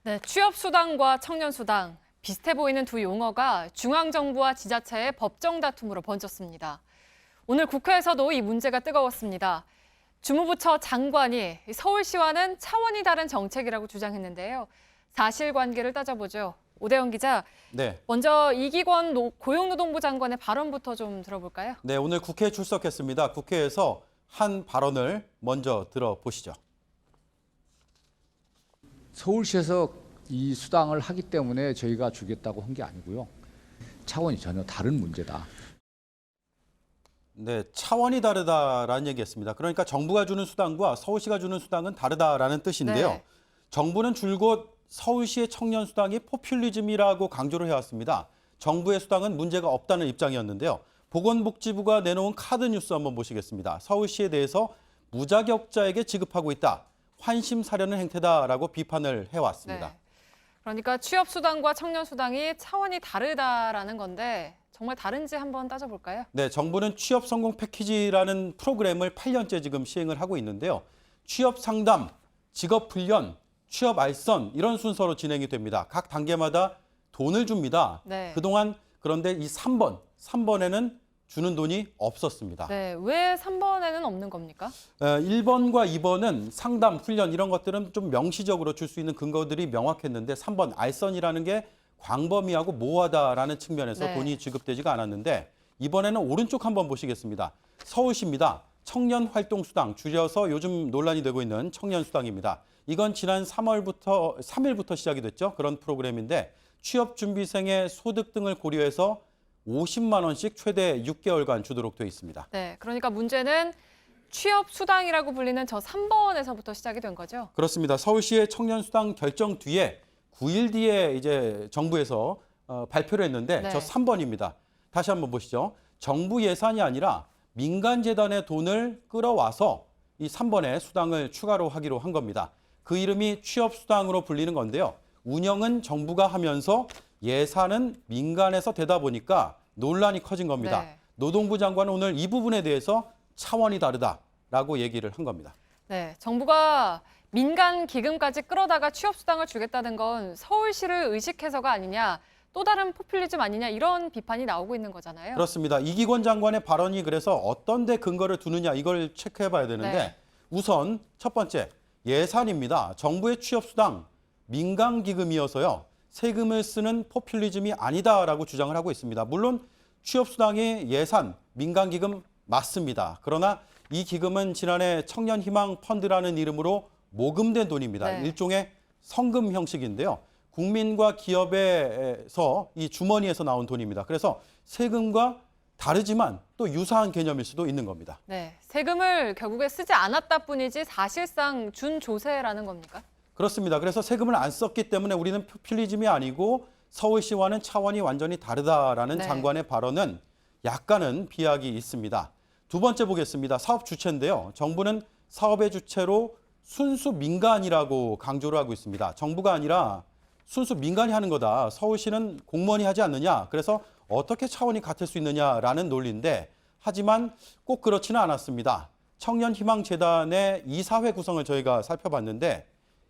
네, 취업수당과 청년수당, 비슷해 보이는 두 용어가 중앙정부와 지자체의 법정 다툼으로 번졌습니다. 오늘 국회에서도 이 문제가 뜨거웠습니다. 주무부처 장관이 서울시와는 차원이 다른 정책이라고 주장했는데요. 사실관계를 따져보죠. 오대영 기자, 네. 먼저 이기권 고용노동부 장관의 발언부터 좀 들어볼까요? 네, 오늘 국회에 출석했습니다. 국회에서 한 발언을 먼저 들어보시죠. 서울시에서 이 수당을 하기 때문에 저희가 주겠다고 한 게 아니고요. 차원이 전혀 다른 문제다. 네, 차원이 다르다라는 얘기였습니다. 그러니까 정부가 주는 수당과 서울시가 주는 수당은 다르다라는 뜻인데요. 네. 정부는 줄곧 서울시의 청년 수당이 포퓰리즘이라고 강조를 해왔습니다. 정부의 수당은 문제가 없다는 입장이었는데요. 보건복지부가 내놓은 카드 뉴스 한번 보시겠습니다. 서울시에 대해서 무자격자에게 지급하고 있다. 환심 사려는 행태다라고 비판을 해왔습니다. 네. 그러니까 취업수당과 청년수당이 차원이 다르다라는 건데 정말 다른지 한번 따져볼까요? 네, 정부는 취업 성공 패키지라는 프로그램을 8년째 지금 시행을 하고 있는데요. 취업 상담, 직업 훈련, 취업 알선 이런 순서로 진행이 됩니다. 각 단계마다 돈을 줍니다. 네. 그동안 그런데 이 3번에는 주는 돈이 없었습니다. 네, 왜 3번에는 없는 겁니까? 1번과 2번은 상담, 훈련 이런 것들은 좀 명시적으로 줄 수 있는 근거들이 명확했는데 3번 알선이라는 게 광범위하고 모호하다라는 측면에서 네. 돈이 지급되지가 않았는데 이번에는 오른쪽 한번 보시겠습니다. 서울시입니다. 청년활동수당, 줄여서 요즘 논란이 되고 있는 청년수당입니다. 이건 지난 3일부터 시작이 됐죠. 그런 프로그램인데 취업준비생의 소득 등을 고려해서 50만 원씩 최대 6개월간 주도록 되어 있습니다. 네, 그러니까 문제는 취업수당이라고 불리는 저 3번에서부터 시작이 된 거죠? 그렇습니다. 서울시의 청년수당 결정 뒤에 9일 뒤에 이제 정부에서 발표를 했는데 네. 저 3번입니다. 다시 한번 보시죠. 정부 예산이 아니라 민간재단의 돈을 끌어와서 이 3번에 수당을 추가로 하기로 한 겁니다. 그 이름이 취업수당으로 불리는 건데요. 운영은 정부가 하면서 예산은 민간에서 되다 보니까 논란이 커진 겁니다. 네. 노동부 장관은 오늘 이 부분에 대해서 차원이 다르다라고 얘기를 한 겁니다. 네, 정부가 민간 기금까지 끌어다가 취업수당을 주겠다는 건 서울시를 의식해서가 아니냐, 또 다른 포퓰리즘 아니냐 이런 비판이 나오고 있는 거잖아요. 그렇습니다. 이기권 장관의 발언이 그래서 어떤 데 근거를 두느냐 이걸 체크해 봐야 되는데 네. 우선 첫 번째 예산입니다. 정부의 취업수당 민간기금이어서요. 세금을 쓰는 포퓰리즘이 아니다라고 주장을 하고 있습니다. 물론 취업수당이 예산, 민간기금 맞습니다. 그러나 이 기금은 지난해 청년희망펀드라는 이름으로 모금된 돈입니다. 네. 일종의 성금 형식인데요. 국민과 기업에서 이 주머니에서 나온 돈입니다. 그래서 세금과 다르지만 또 유사한 개념일 수도 있는 겁니다. 네, 세금을 결국에 쓰지 않았다 뿐이지 사실상 준 조세라는 겁니까? 그렇습니다. 그래서 세금을 안 썼기 때문에 우리는 포퓰리즘이 아니고 서울시와는 차원이 완전히 다르다라는 네. 장관의 발언은 약간은 비약이 있습니다. 두 번째 보겠습니다. 사업 주체인데요. 정부는 사업의 주체로 순수 민간이라고 강조를 하고 있습니다. 정부가 아니라 순수 민간이 하는 거다. 서울시는 공무원이 하지 않느냐. 그래서 어떻게 차원이 같을 수 있느냐라는 논리인데 하지만 꼭 그렇지는 않았습니다. 청년희망재단의 이사회 구성을 저희가 살펴봤는데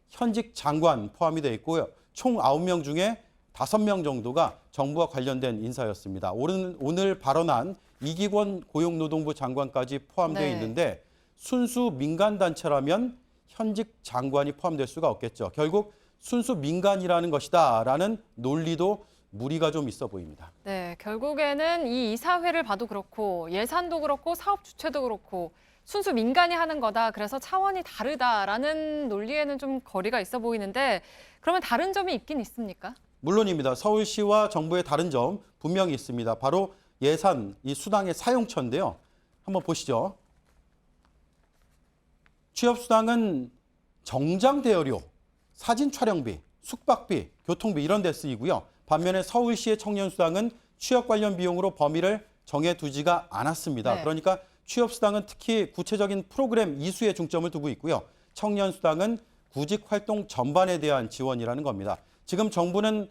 현직 장관 포함이 되어 있고요. 총 9명 중에 5명 정도가 정부와 관련된 인사였습니다. 오늘 발언한 이기권 고용노동부 장관까지 포함되어 네. 있는데 순수 민간단체라면 현직 장관이 포함될 수가 없겠죠. 결국 순수 민간이라는 것이다라는 논리도 무리가 좀 있어 보입니다. 네, 결국에는 이 이사회를 봐도 그렇고 예산도 그렇고 사업 주체도 그렇고 순수 민간이 하는 거다. 그래서 차원이 다르다라는 논리에는 좀 거리가 있어 보이는데 그러면 다른 점이 있긴 있습니까? 물론입니다. 서울시와 정부의 다른 점 분명히 있습니다. 바로 예산, 이 수당의 사용처인데요. 한번 보시죠. 취업수당은 정장 대여료, 사진 촬영비, 숙박비, 교통비 이런 데 쓰이고요. 반면에 서울시의 청년수당은 취업 관련 비용으로 범위를 정해두지가 않았습니다. 네. 그러니까 취업수당은 특히 구체적인 프로그램 이수에 중점을 두고 있고요. 청년수당은 구직 활동 전반에 대한 지원이라는 겁니다. 지금 정부는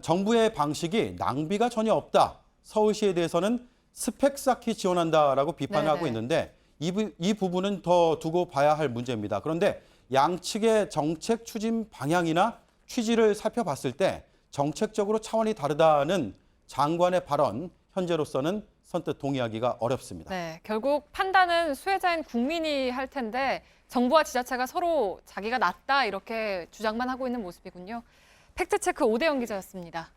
정부의 방식이 낭비가 전혀 없다. 서울시에 대해서는 스펙 쌓기 지원한다라고 비판을 네네. 하고 있는데 이 부분은 더 두고 봐야 할 문제입니다. 그런데 양측의 정책 추진 방향이나 취지를 살펴봤을 때 정책적으로 차원이 다르다는 장관의 발언, 현재로서는 선뜻 동의하기가 어렵습니다. 네, 결국 판단은 수혜자인 국민이 할 텐데 정부와 지자체가 서로 자기가 낫다 이렇게 주장만 하고 있는 모습이군요. 팩트체크 오대영 기자였습니다.